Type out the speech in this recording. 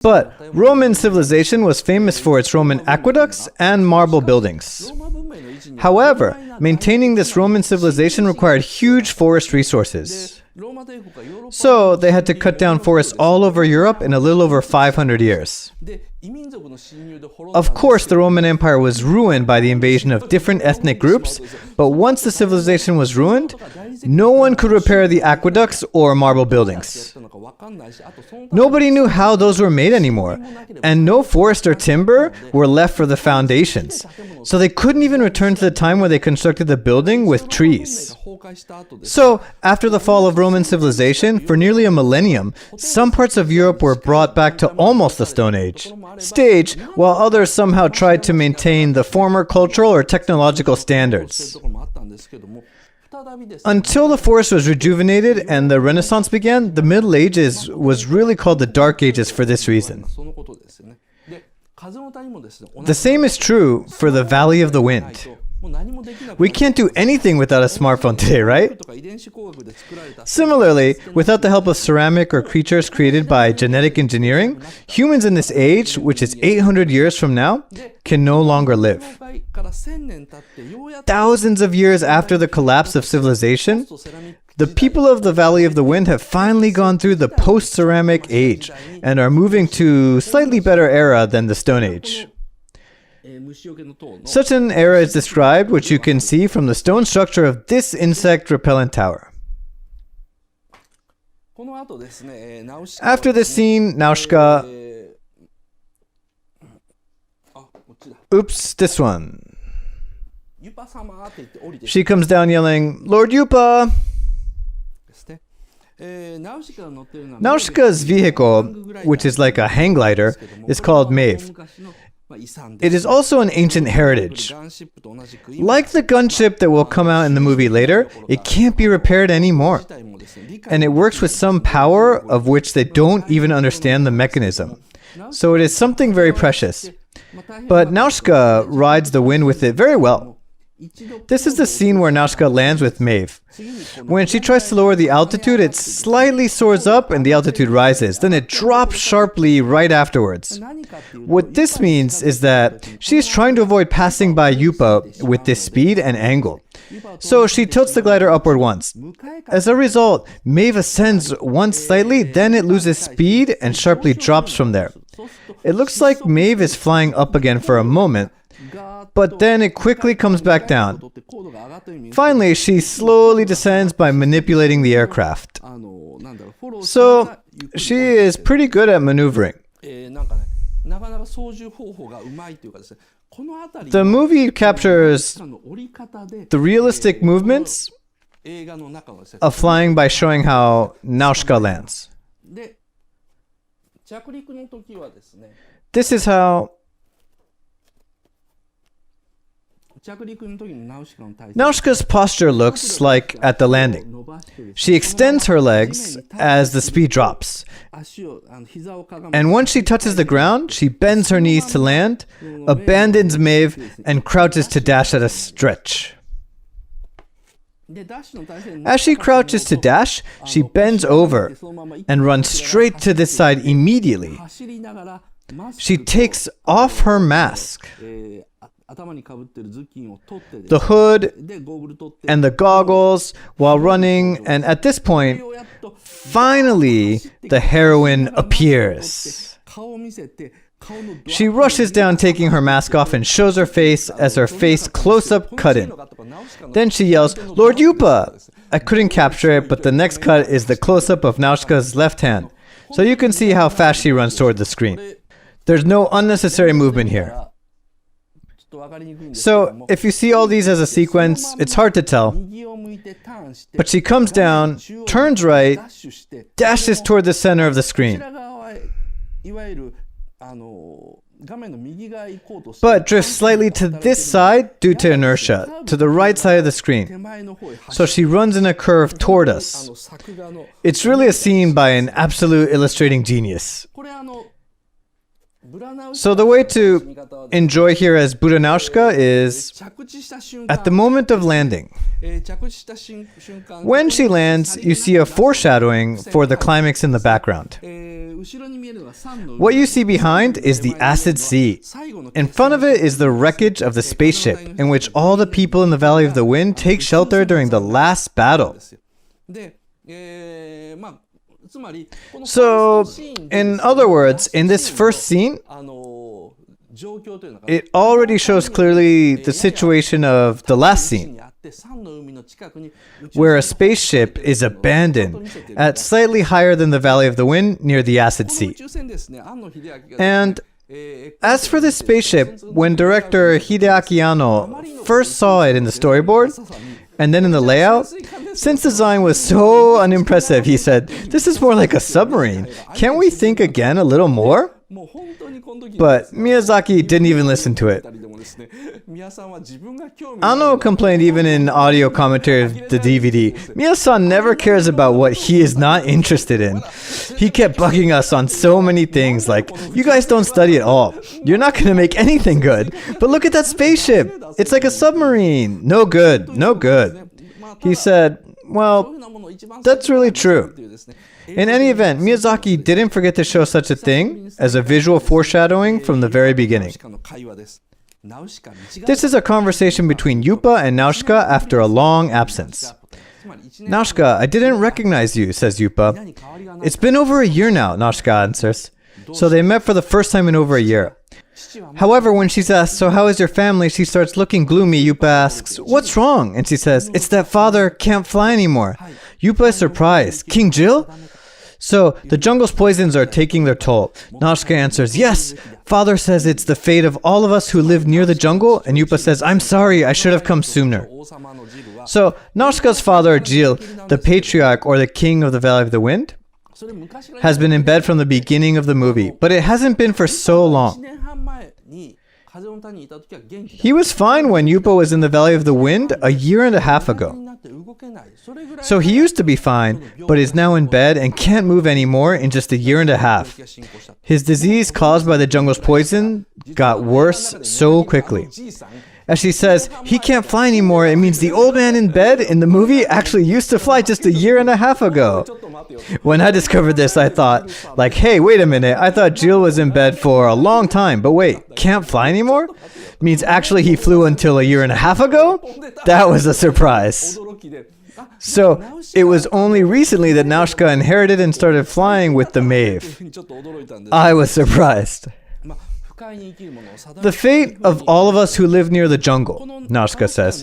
But Roman civilization was famous for its Roman aqueducts and marble buildings. However, maintaining this Roman civilization required huge forest resources. So they had to cut down forests all over Europe in a little over 500 years. Of course, the Roman Empire was ruined by the invasion of different ethnic groups, but once the civilization was ruined, no one could repair the aqueducts or marble buildings. Nobody knew how those were made anymore, and no forest or timber were left for the foundations. So they couldn't even return to the time when they constructed the building with trees. So, after the fall of Roman civilization, for nearly a millennium, some parts of Europe were brought back to almost the Stone Age stage, while others somehow tried to maintain the former cultural or technological standards. Until the forest was rejuvenated and the Renaissance began, the Middle Ages was really called the Dark Ages for this reason. The same is true for the Valley of the Wind. We can't do anything without a smartphone today, right? Similarly, without the help of ceramic or creatures created by genetic engineering, humans in this age, which is 800 years from now, can no longer live. Thousands of years after the collapse of civilization, the people of the Valley of the Wind have finally gone through the post-ceramic age and are moving to a slightly better era than the Stone Age. Such an era is described, which you can see from the stone structure of this insect repellent tower. After this scene, NAUSICAA... Oops, this one. She comes down yelling, "Lord Yupa!" NAUSICAA's vehicle, which is like a hang glider, is called Maeve. It is also an ancient heritage. Like the gunship that will come out in the movie later, it can't be repaired anymore. And it works with some power of which they don't even understand the mechanism. So it is something very precious. But NAUSICAA rides the wind with it very well. This is the scene where NAUSICAA lands with Maeve. When she tries to lower the altitude, it slightly soars up and the altitude rises. Then it drops sharply right afterwards. What this means is that she is trying to avoid passing by Yupa with this speed and angle. So she tilts the glider upward once. As a result, Maeve ascends once slightly, then it loses speed and sharply drops from there. It looks like Maeve is flying up again for a moment, but then it quickly comes back down. Finally, she slowly descends by manipulating the aircraft. So, she is pretty good at maneuvering. The movie captures the realistic movements of flying by showing how NAUSICAA lands. This is how NAUSICAA's posture looks like at the landing. She extends her legs as the speed drops. And once she touches the ground, she bends her knees to land, abandons Maeve, and crouches to dash at a stretch. As she crouches to dash, she bends over and runs straight to this side immediately. She takes off her mask, the hood, and the goggles while running, and at this point, finally, the heroine appears. She rushes down, taking her mask off, and shows her face as her face close-up cut in. Then she yells, "Lord Yupa!" I couldn't capture it, but the next cut is the close-up of NAUSICAA's left hand. So you can see how fast she runs toward the screen. There's no unnecessary movement here. So, if you see all these as a sequence, it's hard to tell. But she comes down, turns right, dashes toward the center of the screen, but drifts slightly to this side due to inertia, to the right side of the screen. So she runs in a curve toward us. It's really a scene by an absolute illustrating genius. So the way to enjoy here as Buranaushka is at the moment of landing. When she lands, you see a foreshadowing for the climax in the background. What you see behind is the acid sea. In front of it is the wreckage of the spaceship, in which all the people in the Valley of the Wind take shelter during the last battle. So, in other words, in this first scene, it already shows clearly the situation of the last scene, where a spaceship is abandoned at slightly higher than the Valley of the Wind near the acid sea. And as for this spaceship, when director Hideaki Anno first saw it in the storyboard, and then in the layout, since the design was so unimpressive, he said, "This is more like a submarine. Can't we think again a little more?" But Miyazaki didn't even listen to it. Anno complained even in audio commentary of the DVD, "Miya-san never cares about what he is not interested in. He kept bugging us on so many things, like, you guys don't study at all. You're not going to make anything good. But look at that spaceship. It's like a submarine. No good, no good." He said, well, that's really true. In any event, Miyazaki didn't forget to show such a thing as a visual foreshadowing from the very beginning. This is a conversation between Yupa and Nausicaa after a long absence. "Nausicaa, I didn't recognize you," says Yupa. "It's been over a year now," Nausicaa answers. So they met for the first time in over a year. However, when she's asked, "So how is your family?" she starts looking gloomy. Yupa asks, "What's wrong?" And she says, "It's that father can't fly anymore." Yupa is surprised. "King Jill?" So, the jungle's poisons are taking their toll. Nausicaa answers, "Yes, father says it's the fate of all of us who live near the jungle." And Yupa says, "I'm sorry, I should have come sooner." So, Nausicaa's father, Jill, the patriarch or the king of the Valley of the Wind, has been in bed from the beginning of the movie, but it hasn't been for so long. He was fine when Yupa was in the Valley of the Wind a year and a half ago. So he used to be fine, but is now in bed and can't move anymore in just a year and a half. His disease caused by the jungle's poison got worse so quickly. As she says, he can't fly anymore, it means the old man in bed in the movie actually used to fly just a year and a half ago. When I discovered this, I thought, like, hey, wait a minute, I thought Jill was in bed for a long time, but wait, can't fly anymore? Means actually he flew until a year and a half ago? That was a surprise. So, it was only recently that Nausicaa inherited and started flying with the Maeve. I was surprised. The fate of all of us who live near the jungle, Nausicaa says,